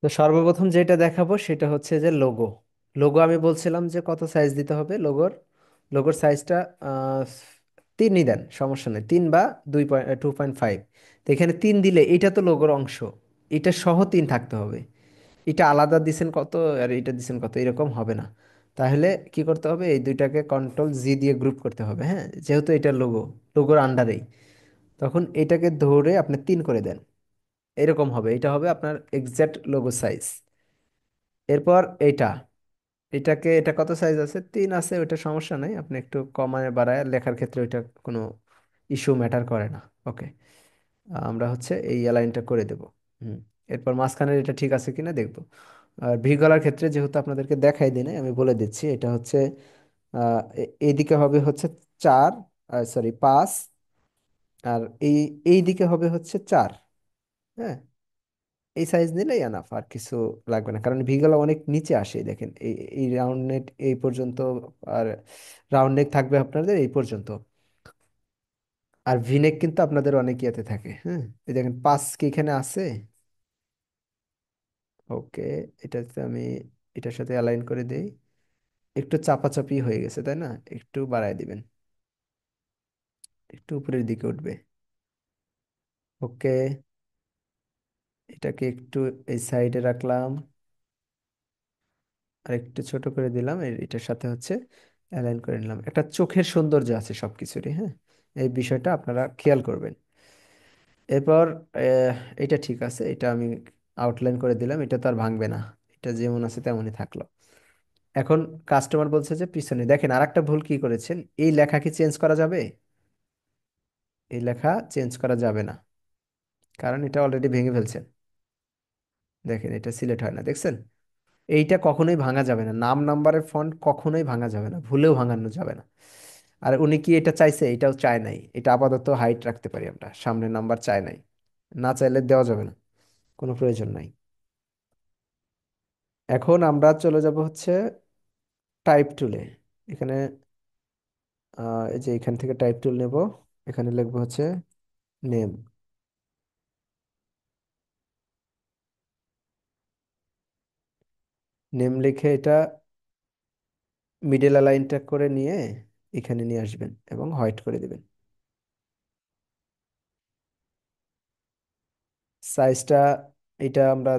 তো সর্বপ্রথম যেটা দেখাবো সেটা হচ্ছে যে লোগো। লোগো আমি বলছিলাম যে কত সাইজ দিতে হবে লোগোর। লোগোর সাইজটা আহ, 3ই দেন, সমস্যা নেই, 3 বা 2.5। তো এখানে 3 দিলে এটা তো লোগোর অংশ, এটা সহ 3 থাকতে হবে। এটা আলাদা দিছেন কত আর এটা দিছেন কত, এরকম হবে না। তাহলে কি করতে হবে, এই দুইটাকে কন্ট্রোল জি দিয়ে গ্রুপ করতে হবে, হ্যাঁ, যেহেতু এটা লোগো, লোগোর আন্ডারেই। তখন এটাকে ধরে আপনি 3 করে দেন, এরকম হবে, এটা হবে আপনার এক্সাক্ট লোগো সাইজ। এরপর এটা কত সাইজ আছে, 3 আছে, ওইটা সমস্যা নাই, আপনি একটু কমায় বাড়ায় লেখার ক্ষেত্রে ওইটা কোনো ইস্যু ম্যাটার করে না। ওকে, আমরা হচ্ছে এই অ্যালাইনটা করে দেব। হুম। এরপর মাঝখানের এটা ঠিক আছে কিনা দেখবো। আর ভি গলার ক্ষেত্রে যেহেতু আপনাদেরকে দেখাই দিই নাই, আমি বলে দিচ্ছি, এটা হচ্ছে এইদিকে হবে হচ্ছে 4, সরি 5, আর এই দিকে হবে হচ্ছে 4। হ্যাঁ, এই সাইজ নিলেই এনাফ, আর কিছু লাগবে না, কারণ ভিগুলো অনেক নিচে আসে, দেখেন এই এই রাউন্ড নেক এই পর্যন্ত, আর রাউন্ড নেক থাকবে আপনাদের এই পর্যন্ত। আর ভিনেক কিন্তু আপনাদের অনেক ইয়েতে থাকে, হ্যাঁ, এই দেখেন 5 কি এখানে আছে। ওকে, এটাতে আমি এটার সাথে অ্যালাইন করে দেই। একটু চাপাচাপি হয়ে গেছে তাই না, একটু বাড়ায় দিবেন, একটু উপরের দিকে উঠবে। ওকে, এটাকে একটু এই সাইডে রাখলাম, আর একটু ছোট করে দিলাম, এটার সাথে হচ্ছে অ্যালাইন করে নিলাম। একটা চোখের সৌন্দর্য আছে সবকিছুরই, হ্যাঁ, এই বিষয়টা আপনারা খেয়াল করবেন। এরপর এটা ঠিক আছে, এটা আমি আউটলাইন করে দিলাম, এটা তো আর ভাঙবে না, এটা যেমন আছে তেমনই থাকলো। এখন কাস্টমার বলছে যে পিছনে দেখেন আরেকটা ভুল কি করেছেন, এই লেখা কি চেঞ্জ করা যাবে? এই লেখা চেঞ্জ করা যাবে না, কারণ এটা অলরেডি ভেঙে ফেলছেন। দেখেন এটা সিলেক্ট হয় না, দেখছেন? এইটা কখনোই ভাঙা যাবে না, নাম নাম্বারের ফন্ট কখনোই ভাঙা যাবে না, ভুলেও ভাঙানো যাবে না। আর উনি কি এটা চাইছে? এটাও চায় নাই, এটা আপাতত হাইট রাখতে পারি আমরা, সামনে নাম্বার চায় নাই, না চাইলে দেওয়া যাবে না, কোনো প্রয়োজন নাই। এখন আমরা চলে যাব হচ্ছে টাইপ টুলে। এখানে এই যে এখান থেকে টাইপ টুল নেব, এখানে লিখবো হচ্ছে নেম। নেম লিখে এটা মিডল অ্যালাইনটা করে নিয়ে এখানে নিয়ে আসবেন এবং হোয়াইট করে দিবেন। সাইজটা এটা আমরা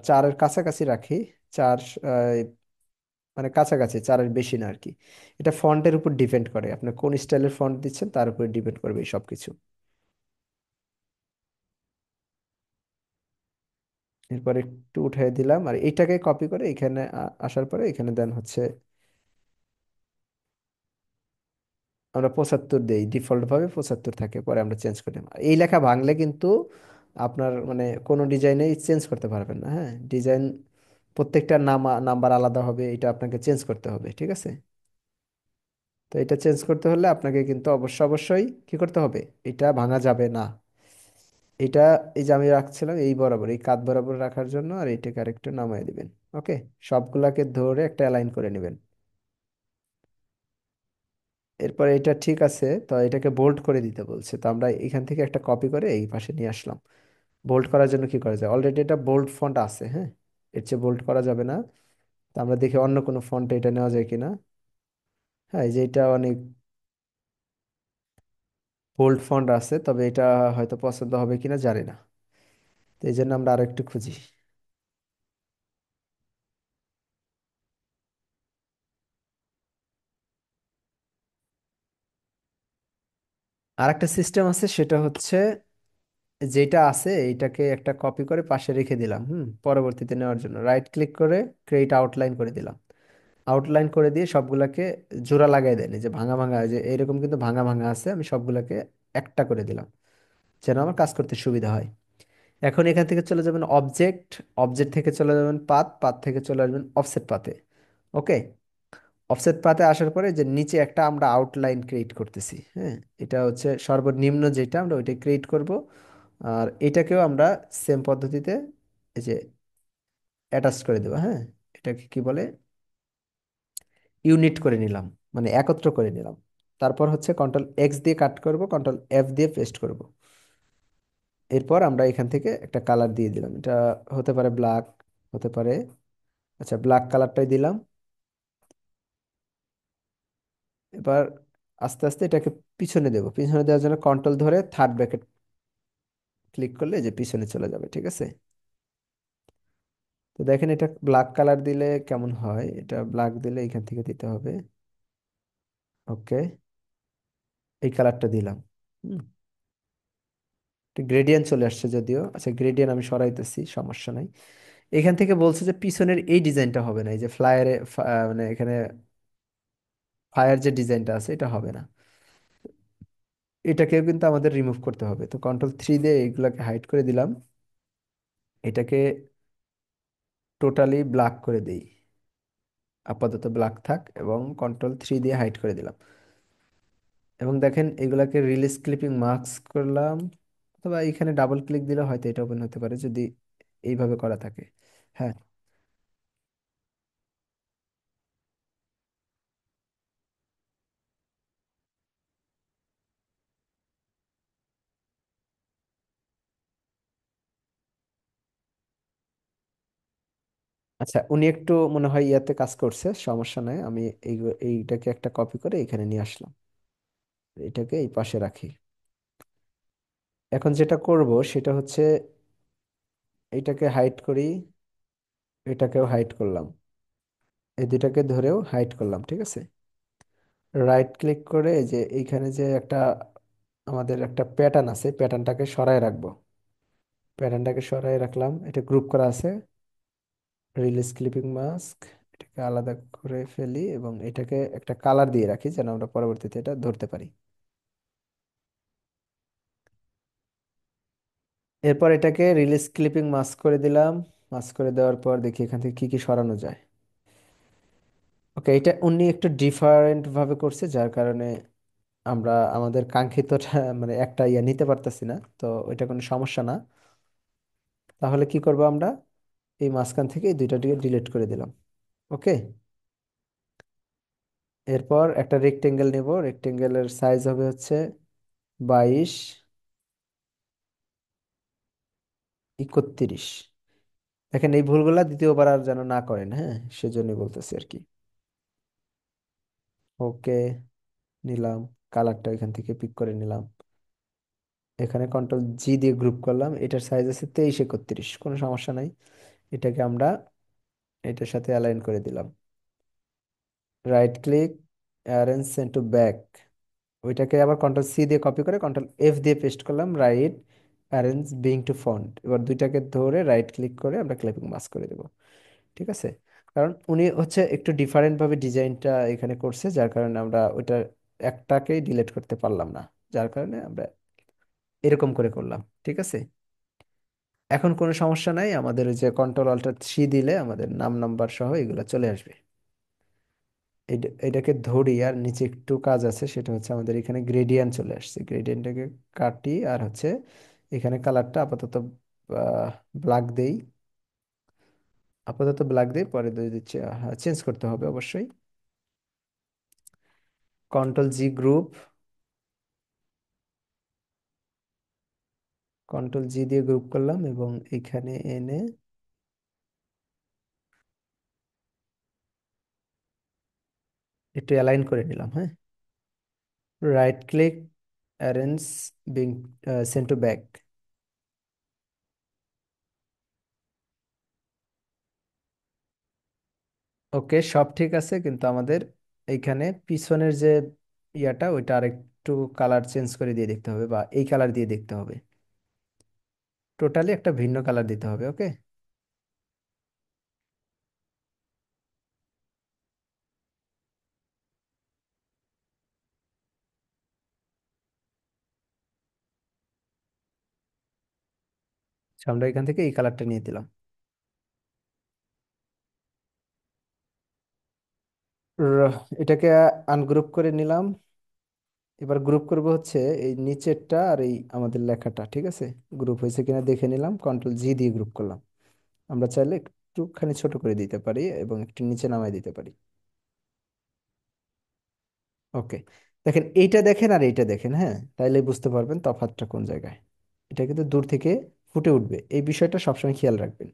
4-এর কাছাকাছি রাখি। 4, মানে কাছাকাছি, 4-এর বেশি না আর কি। এটা ফন্টের উপর ডিপেন্ড করে, আপনি কোন স্টাইলের ফন্ট দিচ্ছেন তার উপর ডিপেন্ড করবে এই সবকিছু। এরপর একটু উঠিয়ে দিলাম, আর এটাকে কপি করে এখানে আসার পরে এখানে দেন হচ্ছে আমরা 75 দেই, ডিফল্ট ভাবে 75 থাকে, পরে আমরা চেঞ্জ করি। আর এই লেখা ভাঙলে কিন্তু আপনার মানে কোনো ডিজাইনেই চেঞ্জ করতে পারবেন না, হ্যাঁ, ডিজাইন প্রত্যেকটা নাম্বার আলাদা হবে, এটা আপনাকে চেঞ্জ করতে হবে, ঠিক আছে? তো এটা চেঞ্জ করতে হলে আপনাকে কিন্তু অবশ্যই কি করতে হবে, এটা ভাঙা যাবে না। এটা এই যে আমি রাখছিলাম এই বরাবর, এই কাঁধ বরাবর রাখার জন্য, আর এটাকে আরেকটু নামায় দিবেন। ওকে, সবগুলাকে ধরে একটা অ্যালাইন করে নেবেন। এরপর এটা ঠিক আছে, তো এটাকে বোল্ড করে দিতে বলছে, তো আমরা এখান থেকে একটা কপি করে এই পাশে নিয়ে আসলাম। বোল্ড করার জন্য কি করা যায়, অলরেডি এটা বোল্ড ফন্ট আছে, হ্যাঁ, এর চেয়ে বোল্ড করা যাবে না। তো আমরা দেখি অন্য কোনো ফন্টে এটা নেওয়া যায় কিনা। হ্যাঁ, এই যে এটা অনেক বোল্ড ফন্ট আছে, তবে এটা হয়তো পছন্দ হবে কিনা জানি না। তো এই জন্য আমরা আরো একটু খুঁজি। আর একটা সিস্টেম আছে, সেটা হচ্ছে যেটা আছে এইটাকে একটা কপি করে পাশে রেখে দিলাম, পরবর্তীতে নেওয়ার জন্য রাইট ক্লিক করে ক্রিয়েট আউটলাইন করে দিলাম। আউটলাইন করে দিয়ে সবগুলাকে জোড়া লাগাই দেন, এই যে ভাঙা ভাঙা, এই যে এরকম কিন্তু ভাঙা ভাঙা আছে, আমি সবগুলাকে একটা করে দিলাম যেন আমার কাজ করতে সুবিধা হয়। এখন এখান থেকে চলে যাবেন অবজেক্ট, অবজেক্ট থেকে চলে যাবেন পাথ, পাথ থেকে চলে আসবেন অফসেট পাথে। ওকে, অফসেট পাথে আসার পরে যে নিচে একটা আমরা আউটলাইন ক্রিয়েট করতেছি, হ্যাঁ, এটা হচ্ছে সর্বনিম্ন যেটা আমরা ওইটা ক্রিয়েট করব। আর এটাকেও আমরা সেম পদ্ধতিতে এই যে অ্যাটাচ করে দেবো, হ্যাঁ, এটাকে কি বলে, ইউনিট করে নিলাম, মানে একত্র করে নিলাম। তারপর হচ্ছে কন্ট্রোল এক্স দিয়ে কাট করব, কন্ট্রোল এফ দিয়ে পেস্ট করব। এরপর আমরা এখান থেকে একটা কালার দিয়ে দিলাম, এটা হতে পারে ব্ল্যাক, হতে পারে, আচ্ছা ব্ল্যাক কালারটাই দিলাম। এবার আস্তে আস্তে এটাকে পিছনে দেবো, পিছনে দেওয়ার জন্য কন্ট্রোল ধরে থার্ড ব্র্যাকেট ক্লিক করলে যে পিছনে চলে যাবে, ঠিক আছে। তো দেখেন এটা ব্ল্যাক কালার দিলে কেমন হয়, এটা ব্ল্যাক দিলে এখান থেকে দিতে হবে। ওকে, এই কালারটা দিলাম। হুম, গ্রেডিয়েন্ট চলে আসছে যদিও, আচ্ছা গ্রেডিয়েন্ট আমি সরাইতেছি, সমস্যা নাই। এখান থেকে বলছে যে পিছনের এই ডিজাইনটা হবে না, এই যে ফ্লায়ারে মানে এখানে ফায়ার যে ডিজাইনটা আছে এটা হবে না, এটাকেও কিন্তু আমাদের রিমুভ করতে হবে। তো কন্ট্রোল 3 দিয়ে এইগুলাকে হাইড করে দিলাম, এটাকে টোটালি ব্ল্যাক করে দিই, আপাতত ব্ল্যাক থাক, এবং কন্ট্রোল 3 দিয়ে হাইড করে দিলাম। এবং দেখেন এগুলাকে রিলিজ ক্লিপিং মাস্ক করলাম, অথবা এখানে ডাবল ক্লিক দিলে হয়তো এটা ওপেন হতে পারে যদি এইভাবে করা থাকে। হ্যাঁ, আচ্ছা উনি একটু মনে হয় ইয়াতে কাজ করছে, সমস্যা নাই, আমি এইটাকে একটা কপি করে এখানে নিয়ে আসলাম, এটাকে এই পাশে রাখি। এখন যেটা করব সেটা হচ্ছে এটাকে হাইড করি, এটাকেও হাইড করলাম, এই দুটাকে ধরেও হাইড করলাম, ঠিক আছে। রাইট ক্লিক করে এই যে এইখানে যে একটা আমাদের একটা প্যাটার্ন আছে, প্যাটার্নটাকে সরায় রাখবো, প্যাটার্নটাকে সরায় রাখলাম, এটা গ্রুপ করা আছে, রিলিজ ক্লিপিং মাস্ক, এটাকে আলাদা করে ফেলি এবং এটাকে একটা কালার দিয়ে রাখি যেন আমরা পরবর্তীতে এটা ধরতে পারি। এরপর এটাকে রিলিজ ক্লিপিং মাস্ক করে দিলাম, মাস্ক করে দেওয়ার পর দেখি এখান থেকে কি কি সরানো যায়। ওকে, এটা উনি একটু ডিফারেন্ট ভাবে করছে যার কারণে আমরা আমাদের কাঙ্ক্ষিতটা মানে একটা ইয়া নিতে পারতেছি না, তো ওইটা কোনো সমস্যা না। তাহলে কি করব আমরা, এই মাঝখান থেকে এই দুইটা দিকে ডিলিট করে দিলাম। ওকে, এরপর একটা রেক্টেঙ্গেল নেব, রেক্টেঙ্গেলের সাইজ হবে হচ্ছে 22 31। দেখেন এই ভুলগুলা দ্বিতীয়বার আর যেন না করেন, হ্যাঁ সেজন্যই বলতেছি আর কি। ওকে, নিলাম, কালারটা এখান থেকে পিক করে নিলাম, এখানে কন্ট্রোল 'G' দিয়ে গ্রুপ করলাম, এটার সাইজ আছে 23 31, কোনো সমস্যা নাই। এটাকে আমরা এটার সাথে অ্যালাইন করে দিলাম, right click, arrange send to back, ওইটাকে আবার কন্ট্রোল 'C' দিয়ে কপি করে কন্ট্রোল 'F' দিয়ে পেস্ট করলাম, right arrange bring to front, এবার দুইটাকে ধরে রাইট ক্লিক করে আমরা ক্লিপিং মাস্ক করে দেবো, ঠিক আছে। কারণ উনি হচ্ছে একটু ডিফারেন্ট ভাবে ডিজাইনটা এখানে করছে যার কারণে আমরা ওইটা একটাকেই ডিলিট করতে পারলাম না, যার কারণে আমরা এরকম করে করলাম, ঠিক আছে। এখন কোনো সমস্যা নাই, আমাদের ওই যে কন্ট্রোল 'Alt+3' দিলে আমাদের নাম নাম্বার সহ এগুলো চলে আসবে। এটাকে ধরি, আর নিচে একটু কাজ আছে, সেটা হচ্ছে আমাদের এখানে গ্রেডিয়েন্ট চলে আসছে, গ্রেডিয়েন্টটাকে কাটি, আর হচ্ছে এখানে কালারটা আপাতত ব্ল্যাক দেই, আপাতত ব্ল্যাক দেই, পরে দিয়ে দিচ্ছি, চেঞ্জ করতে হবে অবশ্যই। Control 'G' group, control 'G' দিয়ে গ্রুপ করলাম এবং এখানে এনে একটু অ্যালাইন করে নিলাম, হ্যাঁ। Right click, arrange bring send to back. Okay, সব ঠিক আছে, কিন্তু আমাদের এইখানে পিছনের যে ইয়াটা ওইটা আরেকটু কালার চেঞ্জ করে দিয়ে দেখতে হবে, বা এই কালার দিয়ে দেখতে হবে, টোটালি একটা ভিন্ন কালার দিতে হবে। ওকে, আমরা এখান থেকে এই কালারটা নিয়ে দিলাম। এটাকে আনগ্রুপ করে নিলাম, এবার গ্রুপ করব হচ্ছে এই নিচেরটা আর এই আমাদের লেখাটা, ঠিক আছে। গ্রুপ হয়েছে কিনা দেখে নিলাম, কন্ট্রোল 'G' দিয়ে গ্রুপ করলাম। আমরা চাইলে একটুখানি ছোট করে দিতে পারি এবং একটু নিচে নামাই দিতে পারি। ওকে, দেখেন এইটা দেখেন আর এইটা দেখেন, হ্যাঁ তাইলে বুঝতে পারবেন তফাৎটা কোন জায়গায়। এটা কিন্তু দূর থেকে ফুটে উঠবে, এই বিষয়টা সবসময় খেয়াল রাখবেন।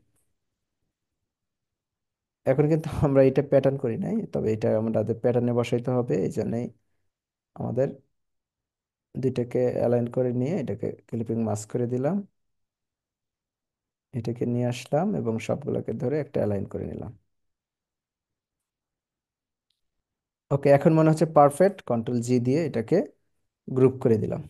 এখন কিন্তু আমরা এটা প্যাটার্ন করি নাই, তবে এটা আমাদের প্যাটার্নে বসাইতে হবে, এই জন্যই আমাদের দুইটাকে অ্যালাইন করে নিয়ে এটাকে ক্লিপিং মাস্ক করে দিলাম, এটাকে নিয়ে আসলাম এবং সবগুলোকে ধরে একটা অ্যালাইন করে নিলাম। ওকে, এখন মনে হচ্ছে পারফেক্ট। কন্ট্রোল জি দিয়ে এটাকে গ্রুপ করে দিলাম।